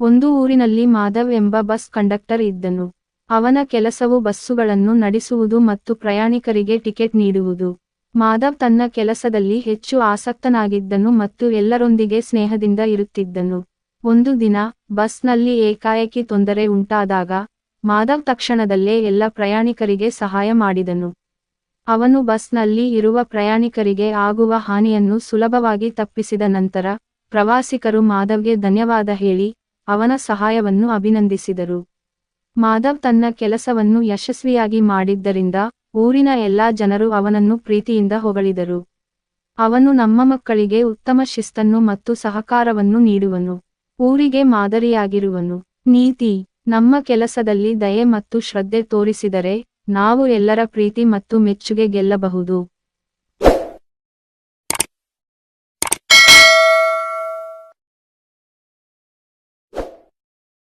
ಒಂದು ಊರಿನಲ್ಲಿ ಮಾಧವ್ ಎಂಬ ಬಸ್ ಕಂಡಕ್ಟರ್ ಇದ್ದನು. ಅವನ ಕೆಲಸವು ಬಸ್ಸುಗಳನ್ನು ನಡೆಸುವುದು ಮತ್ತು ಪ್ರಯಾಣಿಕರಿಗೆ ಟಿಕೆಟ್ ನೀಡುವುದು. ಮಾಧವ್ ತನ್ನ ಕೆಲಸದಲ್ಲಿ ಹೆಚ್ಚು ಆಸಕ್ತನಾಗಿದ್ದನು ಮತ್ತು ಎಲ್ಲರೊಂದಿಗೆ ಸ್ನೇಹದಿಂದ ಇರುತ್ತಿದ್ದನು. ಒಂದು ದಿನ ಬಸ್ನಲ್ಲಿ ಏಕಾಏಕಿ ತೊಂದರೆ ಉಂಟಾದಾಗ ಮಾಧವ್ ತಕ್ಷಣದಲ್ಲೇ ಎಲ್ಲ ಪ್ರಯಾಣಿಕರಿಗೆ ಸಹಾಯ ಮಾಡಿದನು. ಅವನು ಬಸ್ನಲ್ಲಿ ಇರುವ ಪ್ರಯಾಣಿಕರಿಗೆ ಆಗುವ ಹಾನಿಯನ್ನು ಸುಲಭವಾಗಿ ತಪ್ಪಿಸಿದ ನಂತರ ಪ್ರವಾಸಿಗರು ಮಾಧವ್ಗೆ ಧನ್ಯವಾದ ಹೇಳಿ ಅವನ ಸಹಾಯವನ್ನು ಅಭಿನಂದಿಸಿದರು. ಮಾಧವ್ ತನ್ನ ಕೆಲಸವನ್ನು ಯಶಸ್ವಿಯಾಗಿ ಮಾಡಿದ್ದರಿಂದ ಊರಿನ ಎಲ್ಲಾ ಜನರು ಅವನನ್ನು ಪ್ರೀತಿಯಿಂದ ಹೊಗಳಿದರು. ಅವನು ನಮ್ಮ ಮಕ್ಕಳಿಗೆ ಉತ್ತಮ ಶಿಸ್ತನ್ನು ಮತ್ತು ಸಹಕಾರವನ್ನು ನೀಡುವನು, ಊರಿಗೆ ಮಾದರಿಯಾಗಿರುವನು. ನೀತಿ: ನಮ್ಮ ಕೆಲಸದಲ್ಲಿ ದಯೆ ಮತ್ತು ಶ್ರದ್ಧೆ ತೋರಿಸಿದರೆ ನಾವು ಎಲ್ಲರ ಪ್ರೀತಿ ಮತ್ತು ಮೆಚ್ಚುಗೆ ಗೆಲ್ಲಬಹುದು.